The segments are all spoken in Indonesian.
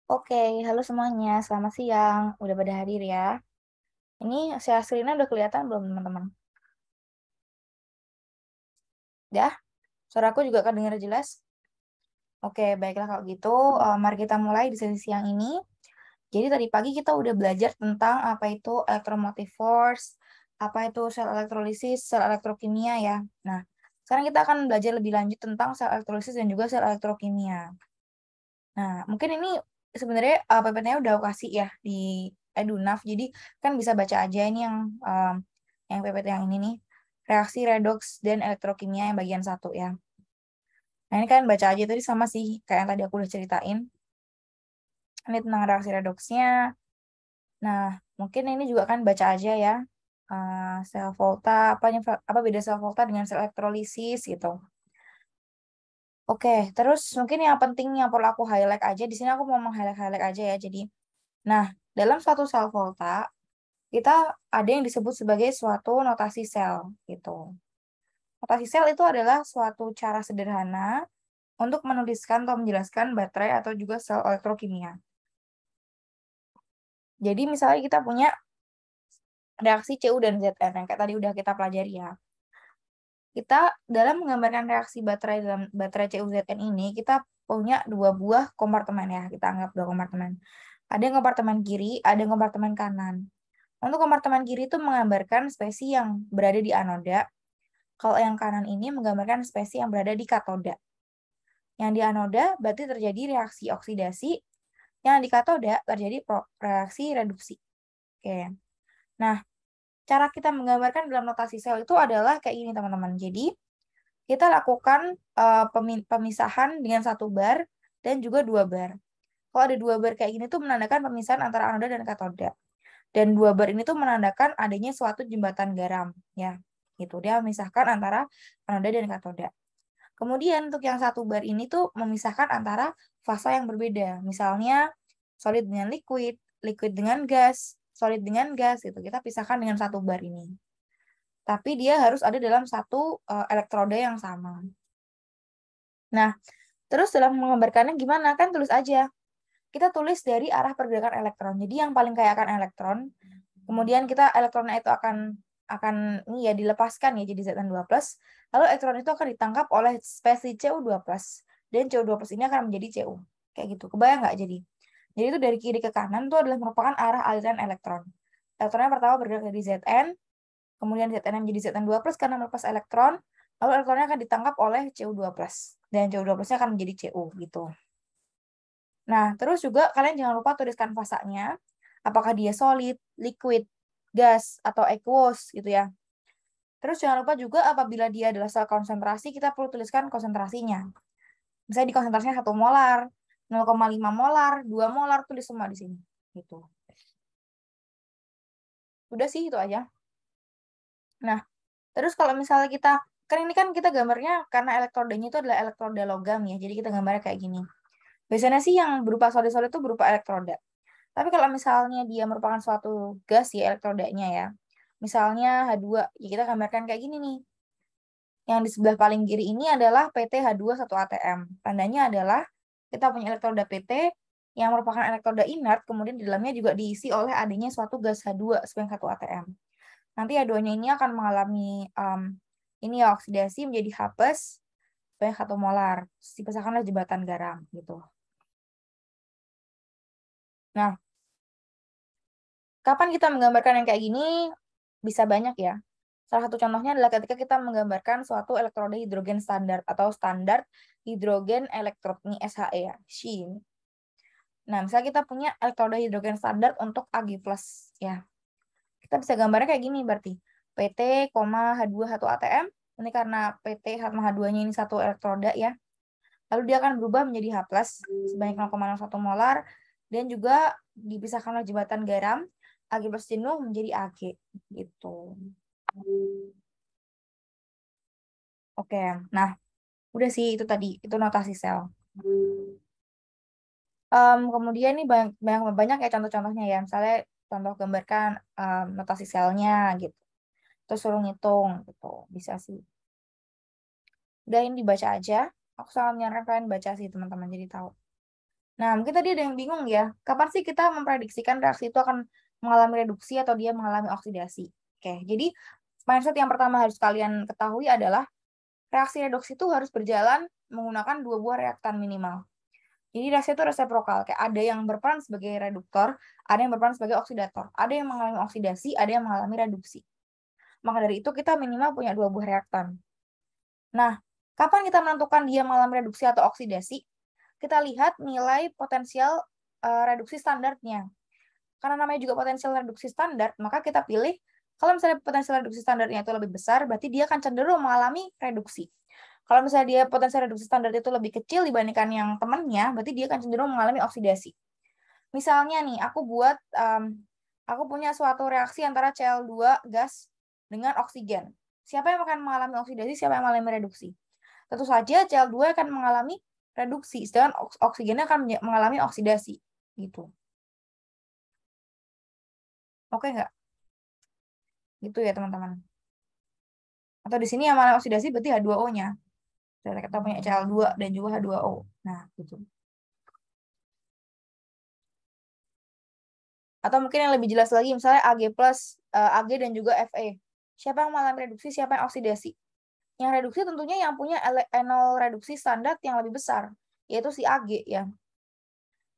Oke, halo semuanya. Selamat siang. Udah pada hadir ya. Ini share screen-nya udah kelihatan belum, teman-teman? Ya, suaraku juga kedengar jelas. Oke, baiklah kalau gitu. Mari kita mulai di sesi siang ini. Jadi tadi pagi kita udah belajar tentang apa itu electromotive force, apa itu sel elektrolisis, sel elektrokimia ya. Nah, sekarang kita akan belajar lebih lanjut tentang sel elektrolisis dan juga sel elektrokimia. Nah, mungkin ini sebenarnya PPT-nya udah aku kasih ya di Edunaf. Jadi kan bisa baca aja ini yang PPT yang ini nih. Reaksi redoks dan elektrokimia yang bagian satu ya. Nah, ini kan baca aja tadi sama sih kayak yang tadi aku udah ceritain. Ini tentang reaksi redoksnya. Nah, mungkin ini juga kan baca aja ya. Sel volta, apa beda sel volta dengan sel elektrolisis gitu. Oke, terus mungkin yang penting yang perlu aku highlight aja di sini aku mau meng-highlight aja ya. Jadi, nah, dalam suatu sel volta kita ada yang disebut sebagai suatu notasi sel gitu. Notasi sel itu adalah suatu cara sederhana untuk menuliskan atau menjelaskan baterai atau juga sel elektrokimia. Jadi misalnya kita punya reaksi Cu dan Zn yang kayak tadi udah kita pelajari ya. Kita dalam menggambarkan reaksi baterai dalam baterai CuZn ini kita punya dua buah kompartemen ya, kita anggap dua kompartemen. Ada yang kompartemen kiri, ada yang kompartemen kanan. Untuk kompartemen kiri itu menggambarkan spesi yang berada di anoda. Kalau yang kanan ini menggambarkan spesi yang berada di katoda. Yang di anoda berarti terjadi reaksi oksidasi, yang di katoda terjadi reaksi reduksi. Oke. Nah, cara kita menggambarkan dalam notasi sel itu adalah kayak ini, teman-teman. Jadi, kita lakukan pemisahan dengan satu bar dan juga dua bar. Kalau ada dua bar kayak gini tuh menandakan pemisahan antara anoda dan katoda. Dan dua bar ini tuh menandakan adanya suatu jembatan garam, ya. Gitu. Dia memisahkan antara anoda dan katoda. Kemudian untuk yang satu bar ini tuh memisahkan antara fasa yang berbeda. Misalnya solid dengan liquid, liquid dengan gas, solid dengan gas gitu. Kita pisahkan dengan satu bar ini. Tapi dia harus ada dalam satu elektroda yang sama. Nah, terus dalam menggambarkannya gimana? Kan tulis aja. Kita tulis dari arah pergerakan elektron. Jadi yang paling kaya akan elektron, kemudian kita elektronnya itu akan ini ya dilepaskan ya jadi Zn2+. Lalu elektron itu akan ditangkap oleh spesi Cu2+. Dan Cu2+ ini akan menjadi Cu. Kayak gitu. Kebayang nggak jadi? Jadi itu dari kiri ke kanan itu adalah merupakan arah aliran elektron. Elektronnya pertama bergerak dari Zn, kemudian Zn menjadi Zn2+ karena melepas elektron, lalu elektronnya akan ditangkap oleh Cu2+. Dan Cu2+-nya akan menjadi Cu gitu. Nah, terus juga kalian jangan lupa tuliskan fasanya. Apakah dia solid, liquid, gas, atau aqueous gitu ya. Terus jangan lupa juga apabila dia adalah sel konsentrasi, kita perlu tuliskan konsentrasinya. Misalnya di konsentrasinya 1 molar, 0,5 molar, 2 molar, tulis semua di sini. Gitu. Udah sih, itu aja. Nah, terus kalau misalnya kan ini kan kita gambarnya karena elektrodanya itu adalah elektroda logam ya, jadi kita gambarnya kayak gini. Biasanya sih yang berupa solid-solid itu berupa elektroda. Tapi kalau misalnya dia merupakan suatu gas ya elektrodanya ya. Misalnya H2, ya kita gambarkan kayak gini nih. Yang di sebelah paling kiri ini adalah PT H2 1 ATM. Tandanya adalah kita punya elektroda PT yang merupakan elektroda inert, kemudian di dalamnya juga diisi oleh adanya suatu gas H2 sebanyak 1 ATM. Nanti H2-nya ini akan mengalami ini ya oksidasi menjadi H+ sebanyak 1 molar. Dipisahkan oleh jembatan garam gitu. Nah, kapan kita menggambarkan yang kayak gini? Bisa banyak ya. Salah satu contohnya adalah ketika kita menggambarkan suatu elektroda hidrogen standar atau standar hidrogen elektrod ini SHE ya, She. Nah, misalnya kita punya elektroda hidrogen standar untuk Ag+ ya. Kita bisa gambarnya kayak gini berarti. PT, H2 1 ATM. Ini karena PT sama H2-nya ini satu elektroda ya. Lalu dia akan berubah menjadi H+ sebanyak 0,01 molar dan juga dipisahkan oleh jembatan garam. Ag+ jenuh menjadi Ag gitu. Oke, nah udah sih itu tadi, itu notasi sel. Kemudian ini banyak, banyak, banyak ya contoh-contohnya ya. Misalnya contoh gambarkan notasi selnya gitu. Terus suruh ngitung gitu. Bisa sih. Udah ini dibaca aja. Aku sangat menyarankan kalian baca sih teman-teman jadi tahu. Nah, mungkin tadi ada yang bingung ya, kapan sih kita memprediksikan reaksi itu akan mengalami reduksi atau dia mengalami oksidasi? Oke, jadi mindset yang pertama harus kalian ketahui adalah reaksi reduksi itu harus berjalan menggunakan 2 buah reaktan minimal. Jadi reaksi itu resepropal, kayak ada yang berperan sebagai reduktor, ada yang berperan sebagai oksidator, ada yang mengalami oksidasi, ada yang mengalami reduksi. Maka dari itu kita minimal punya 2 buah reaktan. Nah, kapan kita menentukan dia mengalami reduksi atau oksidasi? Kita lihat nilai potensial reduksi standarnya. Karena namanya juga potensial reduksi standar, maka kita pilih kalau misalnya potensial reduksi standarnya itu lebih besar, berarti dia akan cenderung mengalami reduksi. Kalau misalnya dia potensial reduksi standar itu lebih kecil dibandingkan yang temannya, berarti dia akan cenderung mengalami oksidasi. Misalnya nih, aku punya suatu reaksi antara Cl2 gas dengan oksigen. Siapa yang akan mengalami oksidasi, siapa yang mengalami reduksi? Tentu saja Cl2 akan mengalami reduksi, sedangkan oksigennya akan mengalami oksidasi. Gitu. Oke nggak? Gitu ya teman-teman. Atau di sini yang mengalami oksidasi berarti H2O-nya. Kita punya Cl2 dan juga H2O. Nah, gitu. Atau mungkin yang lebih jelas lagi, misalnya Ag+, Ag dan juga Fe. Siapa yang mengalami reduksi, siapa yang oksidasi? Yang reduksi tentunya yang punya enol reduksi standar yang lebih besar, yaitu si Ag ya.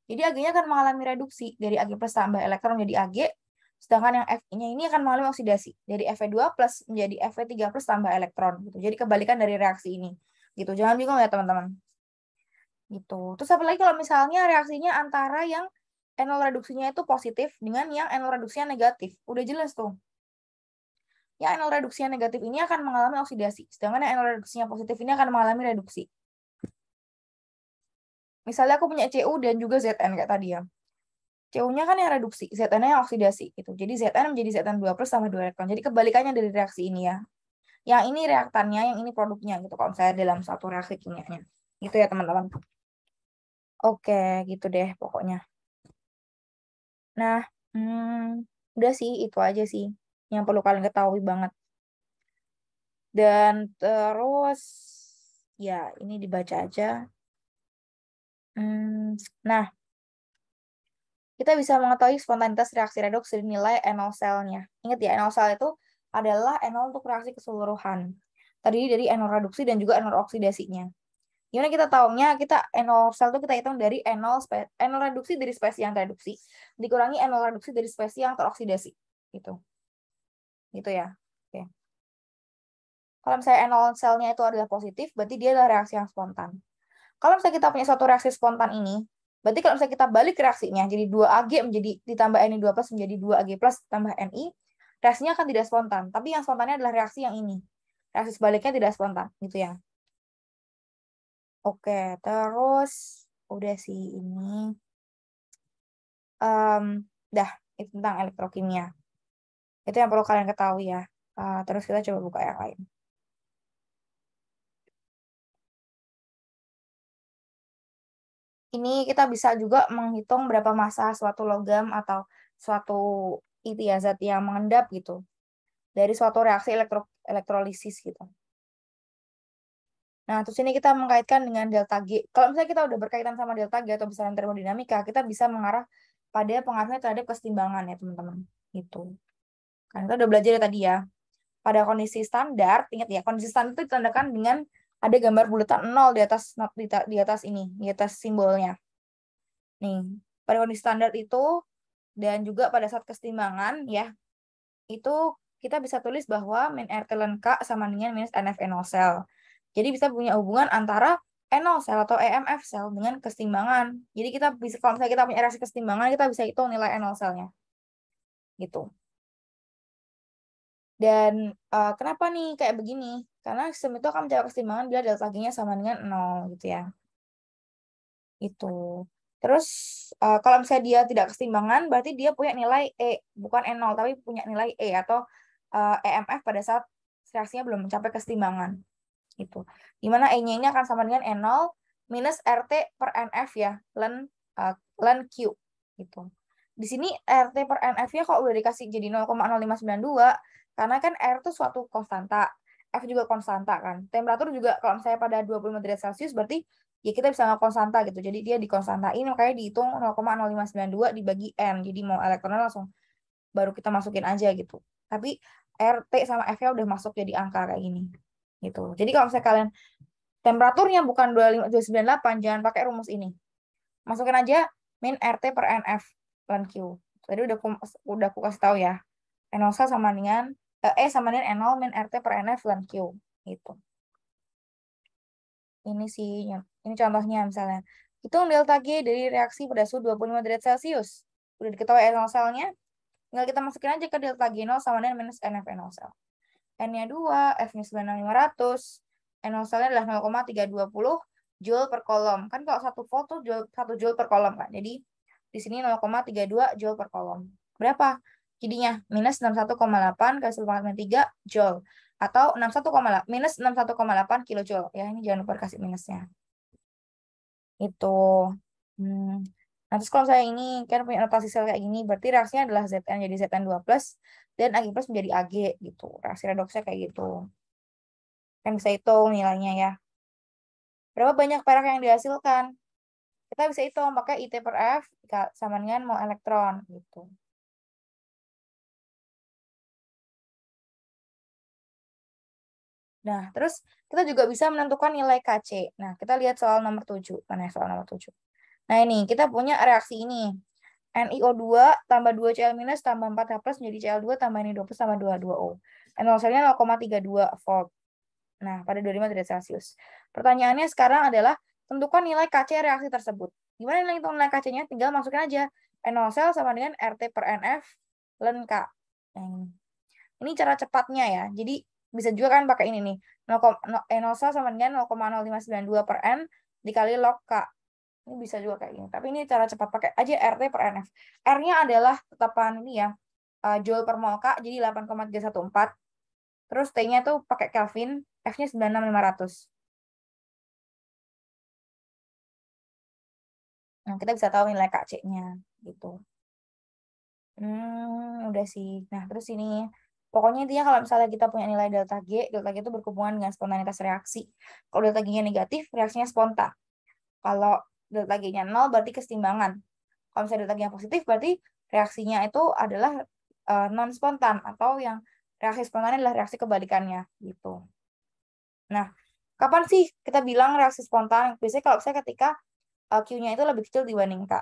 Jadi Ag-nya akan mengalami reduksi dari Ag+ tambah elektron menjadi Ag, sedangkan yang Fe-nya ini akan mengalami oksidasi dari Fe2+ menjadi Fe3+ tambah elektron gitu. Jadi kebalikan dari reaksi ini. Gitu. Jangan bingung ya teman-teman. Gitu. Terus apalagi kalau misalnya reaksinya antara yang enol reduksinya itu positif dengan yang enol reduksinya negatif. Udah jelas tuh. Yang enol reduksinya negatif ini akan mengalami oksidasi, sedangkan yang enol reduksinya positif ini akan mengalami reduksi. Misalnya aku punya Cu dan juga Zn kayak tadi ya. Cu-nya kan yang reduksi, Zn-nya yang oksidasi gitu. Jadi Zn menjadi Zn2+ sama 2 elektron. Jadi kebalikannya dari reaksi ini ya. Yang ini reaktannya, yang ini produknya gitu kalau saya dalam satu reaksi kimianya. Gitu ya teman-teman. Oke, gitu deh pokoknya. Nah, udah sih itu aja sih yang perlu kalian ketahui banget. Dan terus ya ini dibaca aja. Nah, kita bisa mengetahui spontanitas reaksi redoks dari nilai enol selnya. Ingat ya, enol sel itu adalah enol untuk reaksi keseluruhan. Terdiri dari enol reduksi dan juga enol oksidasinya. Gimana kita tahunya? Kita enol sel itu kita hitung dari enol reduksi dari spesies yang tereduksi dikurangi enol reduksi dari spesies yang teroksidasi. Gitu. Gitu ya. Oke. Kalau misalnya enol selnya itu adalah positif, berarti dia adalah reaksi yang spontan. Kalau misalnya kita punya suatu reaksi spontan ini, berarti kalau misalnya kita balik reaksinya, jadi 2Ag menjadi ditambah Ni2+ menjadi 2Ag+ tambah Ni, reaksinya akan tidak spontan. Tapi yang spontannya adalah reaksi yang ini. Reaksi sebaliknya tidak spontan, gitu ya. Oke, terus udah sih ini. Dah, itu tentang elektrokimia. Itu yang perlu kalian ketahui ya. Terus kita coba buka yang lain. Ini kita bisa juga menghitung berapa massa suatu logam atau suatu itu ya zat yang mengendap gitu dari suatu reaksi elektrolisis gitu. Nah, terus ini kita mengkaitkan dengan delta G. Kalau misalnya kita udah berkaitan sama delta G atau besaran termodinamika, kita bisa mengarah pada pengaruhnya terhadap kesetimbangan ya teman-teman. Gitu. Kan kita udah belajar ya tadi ya. Pada kondisi standar, ingat ya, kondisi standar itu ditandakan dengan ada gambar bulatan 0 di atas ini, di atas simbolnya. Nih, pada kondisi standar itu dan juga pada saat kesetimbangan ya, itu kita bisa tulis bahwa min RT ln K sama dengan minus NF enol sel. Jadi bisa punya hubungan antara enol sel atau EMF sel dengan kesetimbangan. Jadi kita bisa, kalau misalnya kita punya reaksi kesetimbangan, kita bisa hitung nilai enol selnya. Gitu. Dan kenapa nih kayak begini? Karena sistem itu akan mencari kesetimbangan bila delta G-nya sama dengan 0 gitu ya. Itu. Terus kalau misalnya dia tidak kesetimbangan, berarti dia punya nilai E, bukan N0, tapi punya nilai E atau EMF pada saat reaksinya belum mencapai kesetimbangan. Gitu. Dimana E-nya ini akan sama dengan N0 minus RT per NF ya, ln Q. Gitu. Di sini RT per NF-nya kok udah dikasih jadi 0,0592, karena kan R itu suatu konstanta. F juga konstanta kan. Temperatur juga kalau misalnya pada 25 derajat Celcius berarti ya kita bisa nggak konstanta gitu. Jadi dia dikonstantain makanya dihitung 0,0592 dibagi N. Jadi mau elektronnya langsung baru kita masukin aja gitu. Tapi RT sama F-nya udah masuk jadi angka kayak gini. Gitu. Jadi kalau misalnya kalian temperaturnya bukan 298, jangan pakai rumus ini. Masukin aja min RT per NF lan Q. Tadi udah aku kasih tahu ya. N0 sama dengan sama dengan N0 min RT per NF lan Q. Gitu. Ini sih, ini contohnya misalnya. Hitung delta G dari reaksi pada suhu 25 derajat Celcius. Udah diketahui N0 selnya, tinggal kita masukin aja ke delta G0 sama dengan minus NF N0 sel. N-nya 2, F-nya 96500, N0 selnya adalah 0,320 Joule per kolom. Kan kalau 1 volt tuh 1 Joule per kolom kan. Jadi di sini 0,32 Joule per kolom. Berapa? Jadinya minus 61,8 kali 10⁻³ Joule. Atau minus 61,8 kilojoule. Ya, ini jangan lupa kasih minusnya. Itu. Nah, terus kalau saya ini kan punya notasi sel kayak gini, berarti reaksinya adalah Zn jadi Zn2+, dan Ag+ menjadi Ag gitu. Reaksi redoksnya kayak gitu. Kan bisa hitung nilainya ya. Berapa banyak perak yang dihasilkan? Kita bisa hitung pakai IT per F sama dengan mol elektron gitu. Nah, terus kita juga bisa menentukan nilai Kc. Nah, kita lihat soal nomor 7. Mana soal nomor 7? Nah, ini kita punya reaksi ini. NiO2 tambah 2Cl minus tambah 4H plus menjadi Cl2 tambah NiO2 plus tambah 22O. N0 selnya 0,32 volt. Nah, pada 25 derajat Celcius. Pertanyaannya sekarang adalah tentukan nilai Kc reaksi tersebut. Gimana nilai Kc-nya? Tinggal masukin aja. N0 sel sama dengan RT per NF ln K. Nah, ini cara cepatnya ya. Jadi bisa juga kan pakai ini nih. N0 sel sama dengan 0,0592 per N dikali log K. Ini bisa juga kayak gini. Tapi ini cara cepat pakai aja RT per NF. R-nya adalah tetapan ini ya. Joule per mol K jadi 8,314. Terus T-nya tuh pakai Kelvin, F-nya 96500. Nah, kita bisa tahu nilai Kc-nya gitu. Udah sih. Nah, terus ini pokoknya intinya kalau misalnya kita punya nilai delta G itu berhubungan dengan spontanitas reaksi. Kalau delta G-nya negatif, reaksinya spontan. Kalau delta G-nya 0 berarti kesetimbangan. Kalau misalnya delta G-nya positif berarti reaksinya itu adalah non spontan atau yang reaksi spontan adalah reaksi kebalikannya gitu. Nah, kapan sih kita bilang reaksi spontan? Biasanya kalau saya ketika Q-nya itu lebih kecil dibanding K.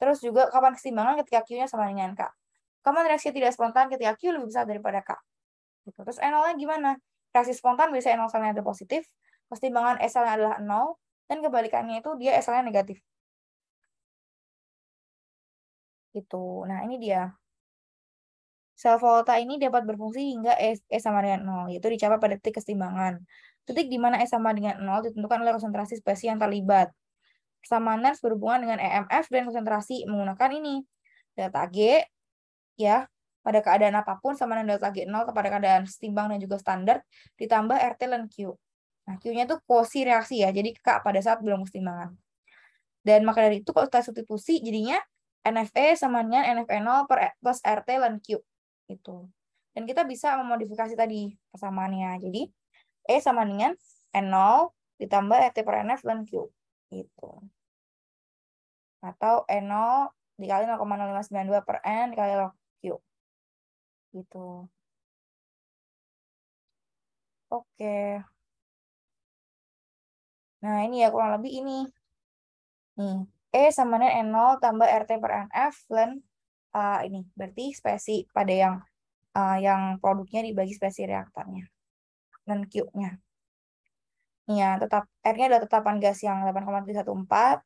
Terus juga kapan kesetimbangan ketika Q-nya sama dengan K. Kapan reaksi tidak spontan ketika Q lebih besar daripada K. Gitu. Terus NO-nya gimana? Reaksi spontan biasanya NO selnya ada positif, kesetimbangan SL-nya adalah 0, dan kebalikannya itu dia SL-nya negatif. Gitu. Nah, ini dia. Sel volta ini dapat berfungsi hingga S sama dengan 0, yaitu dicapai pada titik kesetimbangan. Titik di mana S sama dengan 0 ditentukan oleh konsentrasi spesies yang terlibat. Persamaan Nernst berhubungan dengan EMF dan konsentrasi menggunakan ini. Delta G, ya, pada keadaan apapun sama dengan delta G0 pada keadaan setimbang dan juga standar, ditambah RT dan Q. Nah, Q-nya itu kosi reaksi ya, jadi K pada saat belum kesetimbangan. Dan maka dari itu kalau kita substitusi, jadinya NFE sama dengan NFE0 plus RT dan Q. Itu. Dan kita bisa memodifikasi tadi persamaannya. Jadi, E sama dengan N0 ditambah RT per NF dan Q. Gitu. Atau N0 dikali 0,0592 per N dikali log Q. Gitu. Oke. Nah, ini ya kurang lebih ini. Nih, E sama dengan N0 tambah RT per NF dan ini. Berarti spesi pada yang produknya dibagi spesi reaktannya. Dan Q-nya. Ya, R-nya adalah tetapan gas yang 8,314.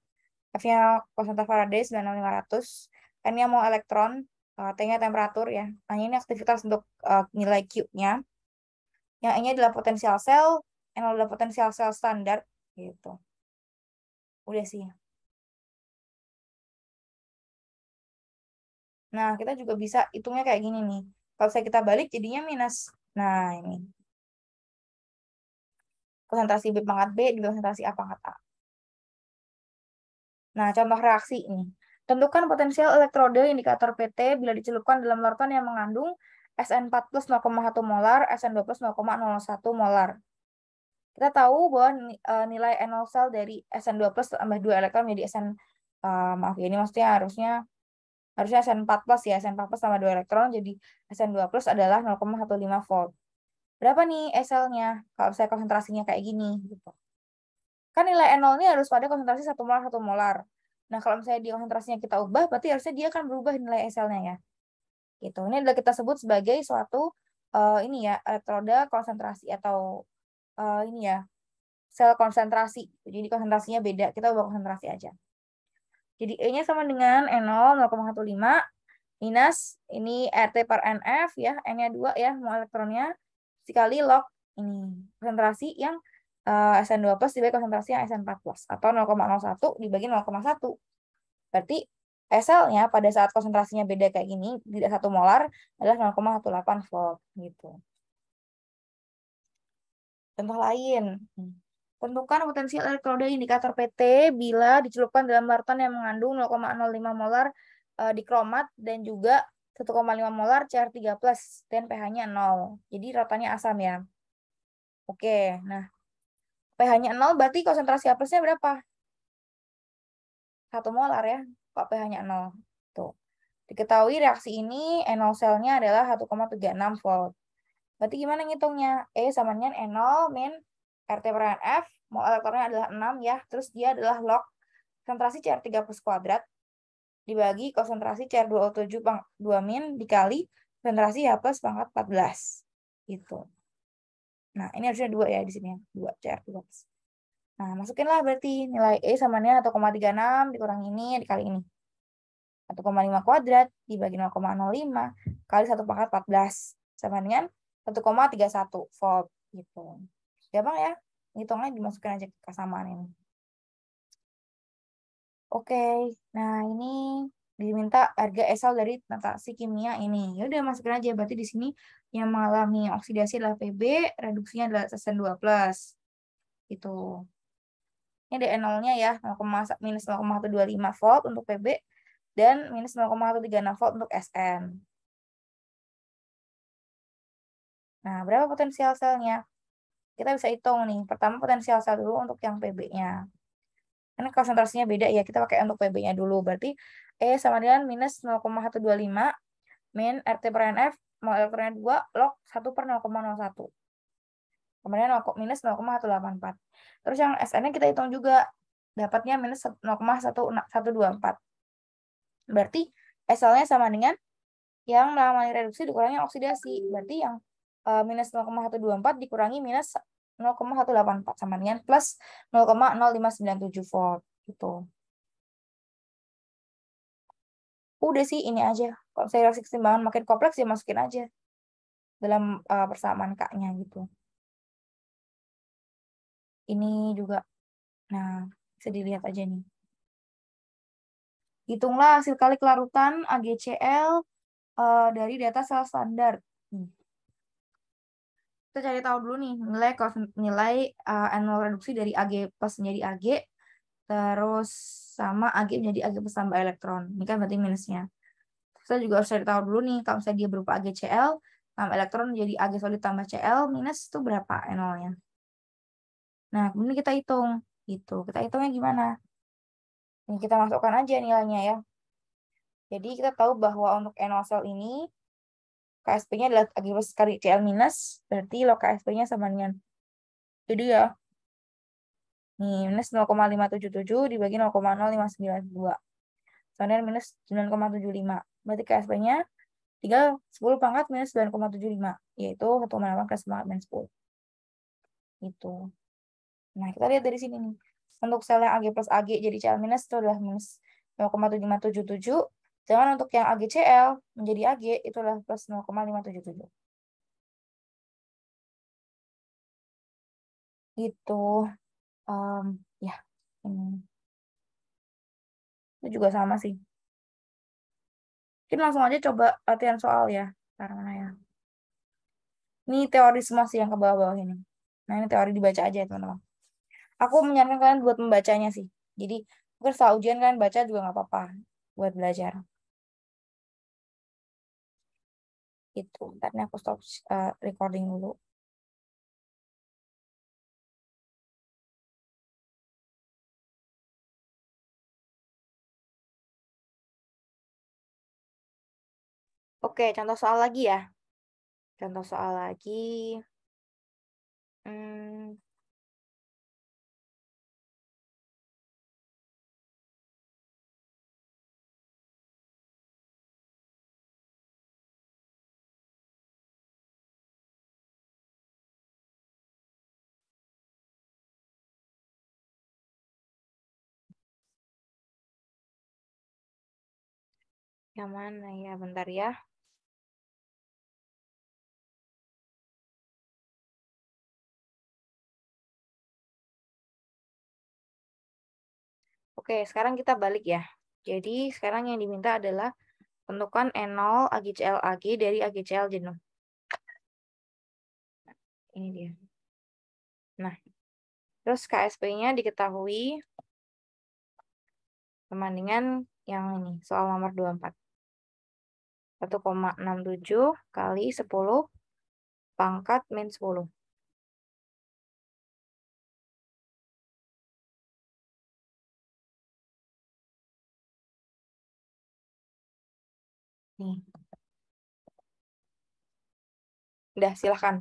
F-nya konstanta Faraday 96500. N-nya mol elektron. T-nya temperatur ya. Nah, ini aktivitas untuk nilai Q-nya. Yang E-nya adalah potensial sel. N adalah potensial sel standar. Gitu. Udah sih. Nah, kita juga bisa hitungnya kayak gini nih. Kalau saya kita balik jadinya minus. Nah, ini. Konsentrasi B pangkat B di konsentrasi A pangkat A. Nah, contoh reaksi ini. Tentukan potensial elektrode indikator PT bila dicelupkan dalam larutan yang mengandung SN4 plus 0,1 molar, SN2 plus 0,01 molar. Kita tahu bahwa nilai NO cell dari SN2 plus tambah 2 elektron menjadi maaf ya, ini maksudnya harusnya SN4 plus ya, SN4 plus tambah 2 elektron jadi SN2 plus adalah 0,15 volt. Berapa nih E cell-nya kalau saya konsentrasinya kayak gini gitu. Kan nilai NO ini harus pada konsentrasi 1 molar 1 molar. Nah, kalau misalnya dia konsentrasinya kita ubah, berarti harusnya dia akan berubah nilai E cell-nya ya. Gitu. Ini adalah kita sebut sebagai suatu ini ya, elektroda konsentrasi atau ini ya, sel konsentrasi. Jadi konsentrasinya beda, kita ubah konsentrasi aja. Jadi E-nya sama dengan N0 0,15 minus ini RT per NF ya, N-nya 2 ya, mau elektronnya sekali log ini konsentrasi yang SN2 plus dibagi konsentrasi yang SN4 plus atau 0,01 dibagi 0,1. Berarti E-cell-nya pada saat konsentrasinya beda kayak gini, tidak 1 molar adalah 0,18 volt gitu. Contoh lain. Tentukan potensial elektroda indikator PT bila dicelupkan dalam larutan yang mengandung 0,05 molar dikromat dan juga 1,5 molar Cr3+, dan pH-nya 0. Jadi larutannya asam ya. Oke, nah pH-nya 0 berarti konsentrasi A+-nya berapa? 1 molar ya. Kok pH-nya 0? Tuh. Diketahui reaksi ini NO cell-nya adalah 1,36 volt. Berarti gimana ngitungnya? E sama dengan N0 min RT per NF, mol elektronnya adalah 6 ya, terus dia adalah log konsentrasi Cr3 plus kuadrat dibagi konsentrasi Cr2O7 2 min dikali konsentrasi H plus pangkat 14. Gitu. Nah, ini harusnya 2 ya di sini ya, 2 Cr3 plus. Nah, masukinlah berarti nilai E sama dengan 1,36 dikurangi ini dikali ini. 1,5 kuadrat dibagi 0,05 kali 1 pangkat 14 sama dengan 1,31 volt gitu. Gampang ya? Hitungnya dimasukin aja ke kesamaan ini. Oke, nah ini diminta harga esal dari notasi kimia ini. Ya udah masukin aja, berarti di sini yang mengalami oksidasi adalah Pb, reduksinya adalah SN2+. Gitu. Ini ada N0-nya ya, minus 0,125 volt untuk Pb dan minus 0,136 volt untuk Sn. Nah, berapa potensial selnya? Kita bisa hitung nih. Pertama potensial sel dulu untuk yang Pb-nya. Karena konsentrasinya beda ya, kita pakai untuk Pb-nya dulu. Berarti E sama dengan minus 0,125 min RT per NF, mol elektronnya 2, log 1 per 0,01. Kemudian minus 0,184. Terus yang Sn-nya kita hitung juga. Dapatnya minus 0,1124. Berarti SL-nya sama dengan yang mengalami reduksi dikurangi oksidasi. Berarti yang minus 0,124 dikurangi minus 0,184 sama dengan plus 0,0597 volt gitu. Udah sih ini aja. Kalau saya reaksi keseimbangan makin kompleks ya masukin aja dalam persamaan K-nya gitu. Ini juga. Nah, bisa dilihat aja nih. Hitunglah hasil kali kelarutan AgCl dari data sel standar. Kita cari tahu dulu nih nilai anol reduksi dari Ag plus menjadi Ag, terus sama Ag menjadi Ag plus tambah elektron. Ini kan berarti minusnya. Kita juga harus cari tahu dulu nih kalau misalnya dia berupa AgCl tambah elektron menjadi Ag solid tambah Cl minus itu berapa enolnya. Nah, kemudian kita hitung gitu. Kita hitungnya gimana? Ini kita masukkan aja nilainya ya. Jadi kita tahu bahwa untuk enol cell ini KSP-nya adalah Ag plus kali Cl minus, berarti log KSP-nya sama dengan. Jadi ya, nih, minus 0,577 dibagi 0,0592. Sama dengan minus 9,75. Berarti KSP-nya tinggal 10 pangkat minus 9,75. Yaitu 1,8 ke 9 minus 10. Itu. Nah, kita lihat dari sini nih. Untuk sel yang Ag plus Ag jadi Cl minus itu adalah minus 0,7577. Sedangkan untuk yang AgCl menjadi Ag itu adalah plus 0,577. Gitu. Ya, ini. Itu juga sama sih. Mungkin langsung aja coba latihan soal ya. Karena ya. Ini teori semua sih yang ke bawah-bawah ini. Nah, ini teori dibaca aja ya, teman-teman. Aku menyarankan kalian buat membacanya sih. Jadi, mungkin setelah ujian kalian baca juga nggak apa-apa buat belajar. Itu, bentar nih aku stop recording dulu. Oke, contoh soal lagi ya. Contoh soal lagi. Hmm, yang mana ya? Bentar ya. Oke, sekarang kita balik ya. Jadi, sekarang yang diminta adalah tentukan E0 AgCl Ag dari AgCl jenuh. Ini dia. Nah, terus KSP-nya diketahui perbandingan yang ini, soal nomor 24. 1,67 kali 10 pangkat min 10. Nih, udah silahkan.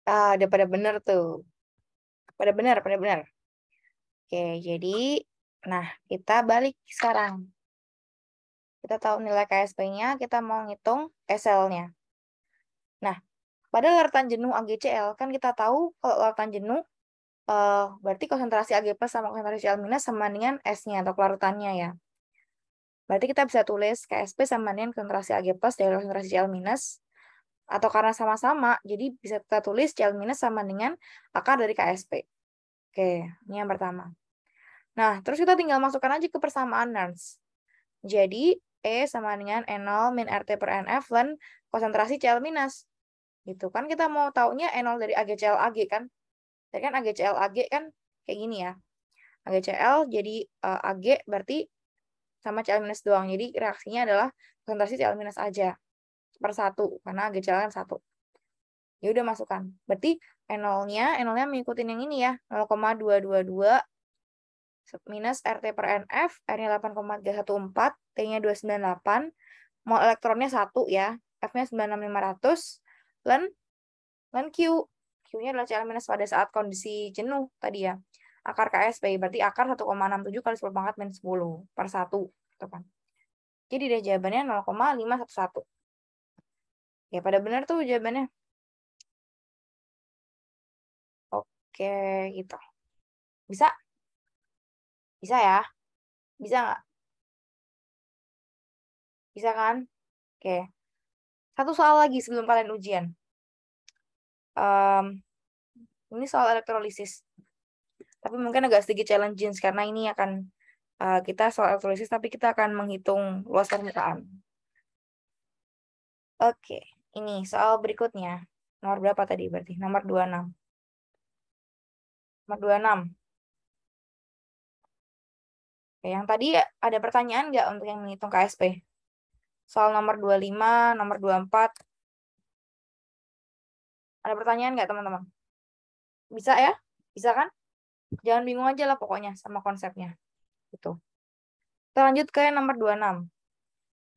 Udah pada bener tuh. Pada benar, pada benar. Oke, jadi, nah kita balik sekarang. Kita tahu nilai KSP-nya, kita mau ngitung SL-nya. Nah, pada larutan jenuh AgCl, kan kita tahu kalau larutan jenuh, berarti konsentrasi Ag plus sama konsentrasi Cl minus sama dengan S-nya atau kelarutannya ya. Berarti kita bisa tulis KSP sama dengan konsentrasi Ag plus dari konsentrasi Cl minus. Atau karena sama-sama, jadi bisa kita tulis Cl minus sama dengan akar dari KSP. Oke, ini yang pertama. Nah, terus kita tinggal masukkan aja ke persamaan Nernst. Jadi, E sama dengan E0 min RT per NF dan konsentrasi Cl minus. Gitu kan kita mau taunya E0 dari AgCl Ag kan. Jadi kan AgCl Ag kan kayak gini ya. AgCl jadi Ag berarti sama Cl minus doang. Jadi reaksinya adalah konsentrasi Cl minus aja. Per 1. Karena AgCl kan 1. Ya udah masukkan. Berarti E0-nya mengikuti yang ini ya. 0,222 minus RT per NF, R-nya 8,314, T-nya 298, mol elektronnya 1 ya, F-nya 96500, dan Q. Q-nya adalah Cl minus pada saat kondisi jenuh tadi ya. Akar KSP, berarti akar 1,67 kali 10 pangkat minus 10 per 1. Gitu kan. Jadi deh jawabannya 0,511. Ya pada benar tuh jawabannya. Oke, gitu. Bisa? Bisa ya? Bisa nggak? Bisa kan? Oke. Satu soal lagi sebelum kalian ujian. Ini soal elektrolisis. Tapi mungkin agak sedikit challenging karena ini akan kita soal elektrolisis tapi kita akan menghitung luas permukaan. Oke, ini soal berikutnya. Nomor berapa tadi berarti? Nomor 26. Nomor 26. Oke, yang tadi ada pertanyaan nggak untuk yang menghitung KSP? Soal nomor 25, nomor 24. Ada pertanyaan nggak teman-teman? Bisa ya? Bisa kan? Jangan bingung aja lah pokoknya sama konsepnya. Gitu. Kita lanjut ke nomor 26.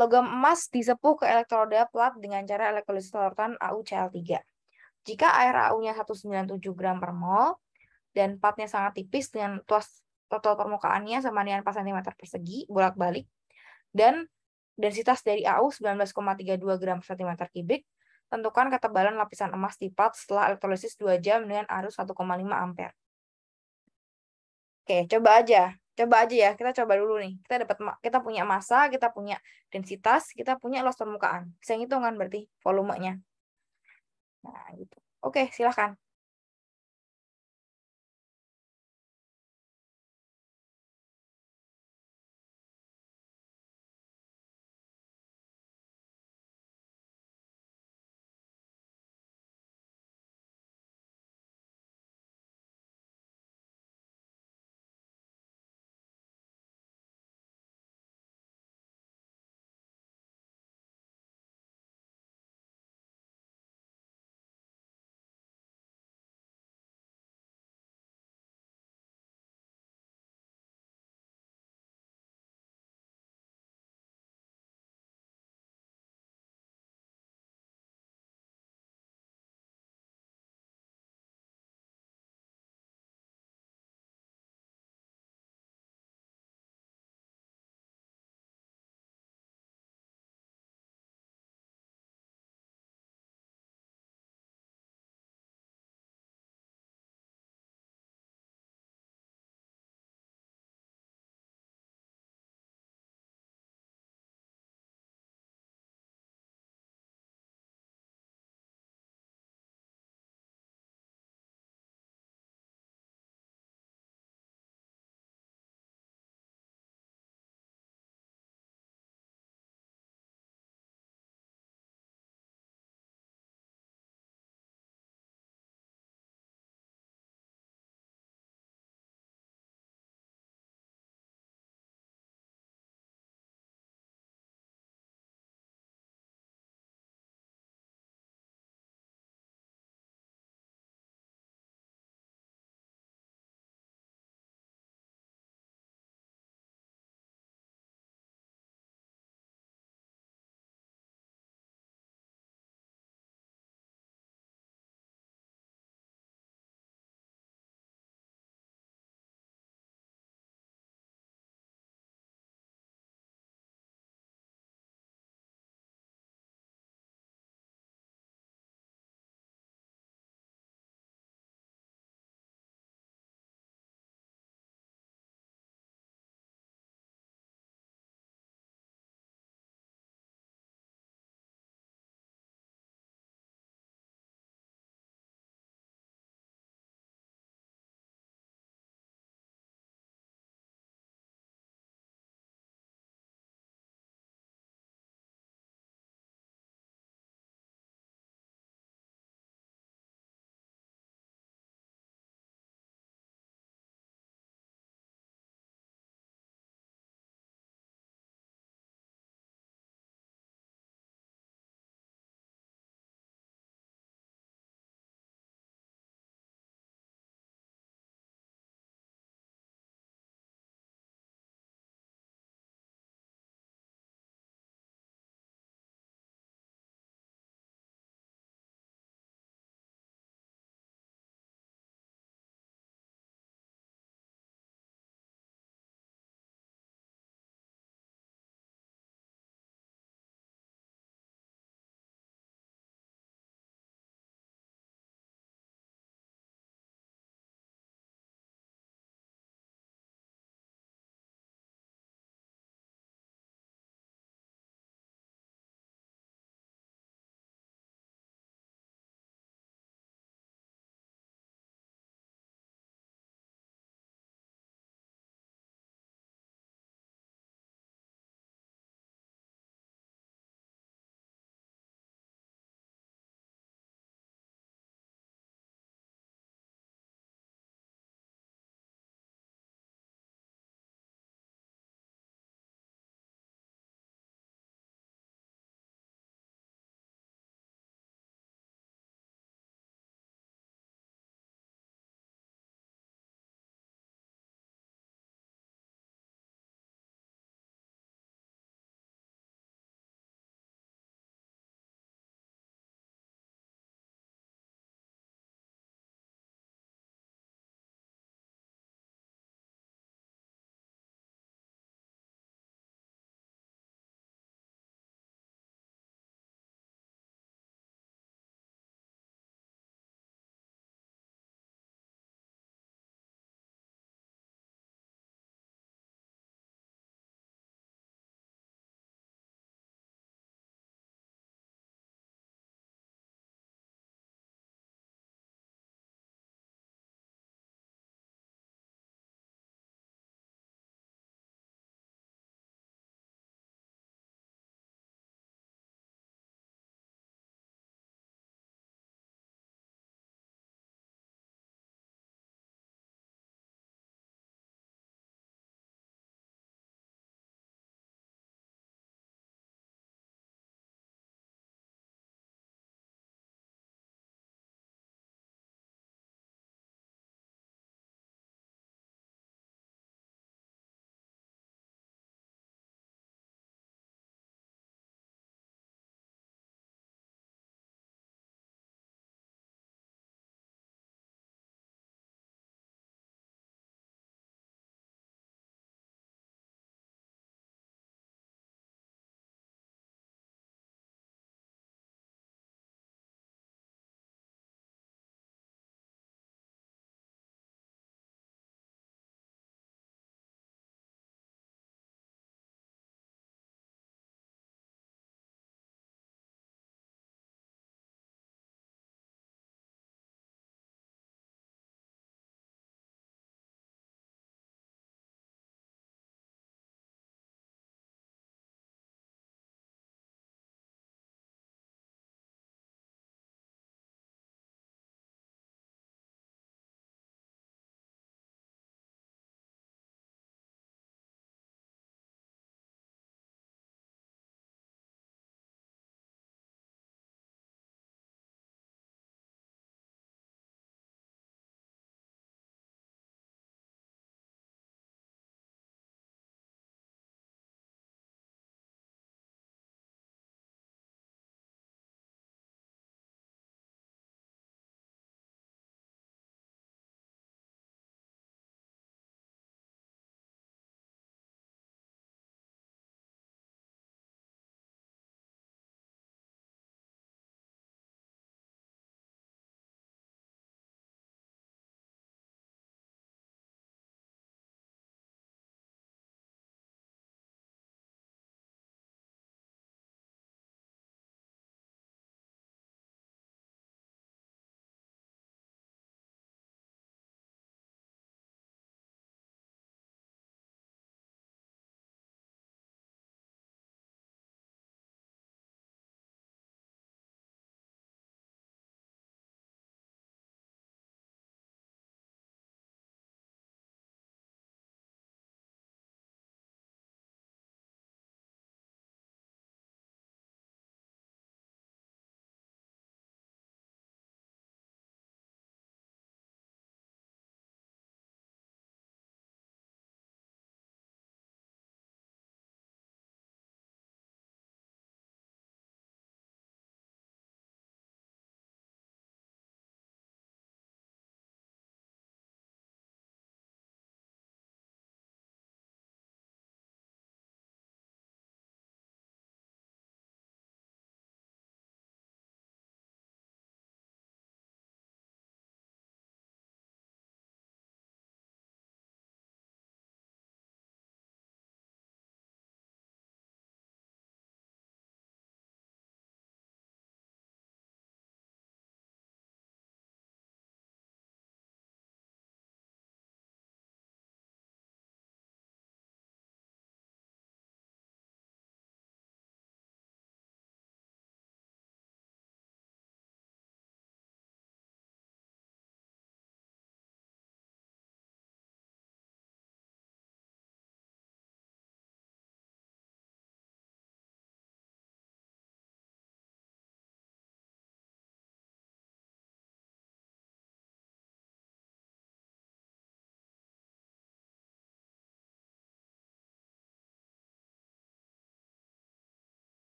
Logam emas disepuh ke elektroda plat dengan cara elektrolisis larutan AuCl3. Jika air AU-nya 197 gram per mol dan platnya sangat tipis dengan tuas total permukaannya sama dengan 4 cm persegi bolak-balik dan densitas dari AU 19,32 gram per cm kubik, tentukan ketebalan lapisan emas di plat setelah elektrolisis 2 jam dengan arus 1,5 ampere. Oke, coba aja. Coba aja ya, kita coba dulu nih. Kita punya massa, kita punya densitas, kita punya luas permukaan. Bisa ngitung kan berarti volumenya. Nah, gitu. Oke, silahkan.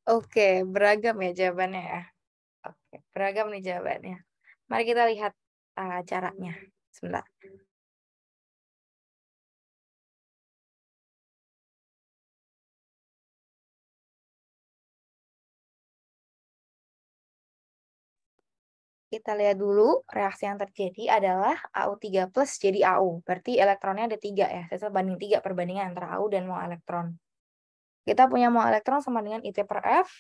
Oke, beragam ya jawabannya ya. Oke, beragam nih jawabannya. Mari kita lihat caranya. Sebentar. Kita lihat dulu reaksi yang terjadi adalah AU3 plus jadi AU. Berarti elektronnya ada 3 ya. Sesal banding 3 perbandingan antara AU dan mol elektron. Kita punya mol elektron sama dengan IT per F.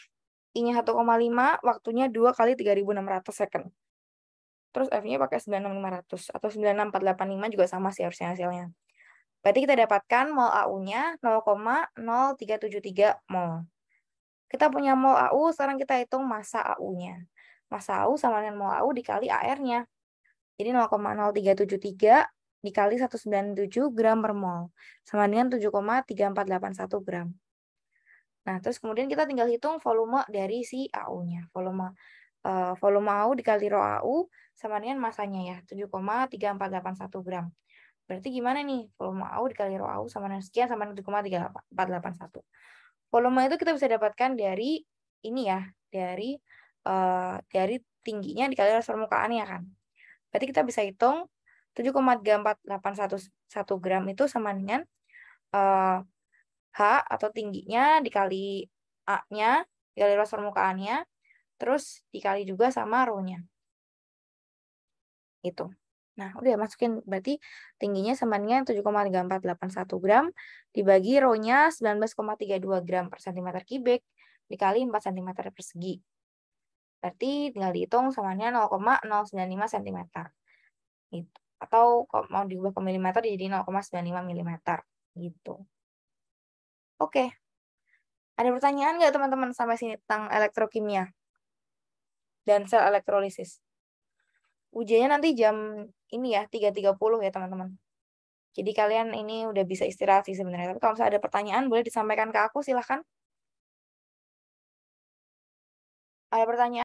I-nya 1,5, waktunya 2 kali 3600 second. Terus F-nya pakai 96500 atau 96485 juga sama sih harusnya hasilnya. Berarti kita dapatkan mol AU-nya 0,0373 mol. Kita punya mol AU, sekarang kita hitung massa AU-nya. Massa AU sama dengan mol AU dikali AR-nya. Jadi 0,0373 dikali 197 gram per mol. Sama dengan 7,3481 gram. Nah, terus kemudian kita tinggal hitung volume dari si AU-nya. Volume AU dikali rho AU sama dengan masanya ya, 7,3481 gram. Berarti gimana nih? Volume AU dikali rho AU sama dengan sekian sama dengan 7,3481. Volume itu kita bisa dapatkan dari ini ya, dari tingginya dikali atas permukaannya kan. Berarti kita bisa hitung 7,3481 gram itu sama dengan H atau tingginya dikali A-nya, dikali luas permukaannya, terus dikali juga sama rho-nya. Itu. Nah, udah masukin berarti tingginya sama dengan 7,3481 gram dibagi rho-nya 19,32 gram per cm kubik dikali 4 cm persegi. Berarti tinggal dihitung sama dengan 0,095 cm. Gitu. Atau kalau mau diubah ke milimeter jadi 0,95 mm gitu. Oke. Ada pertanyaan nggak teman-teman sampai sini tentang elektrokimia dan sel elektrolisis? Ujiannya nanti jam ini ya, 3.30 ya teman-teman. Jadi kalian ini udah bisa istirahat sih sebenarnya. Tapi kalau misalnya ada pertanyaan boleh disampaikan ke aku, silahkan. Ada pertanyaan?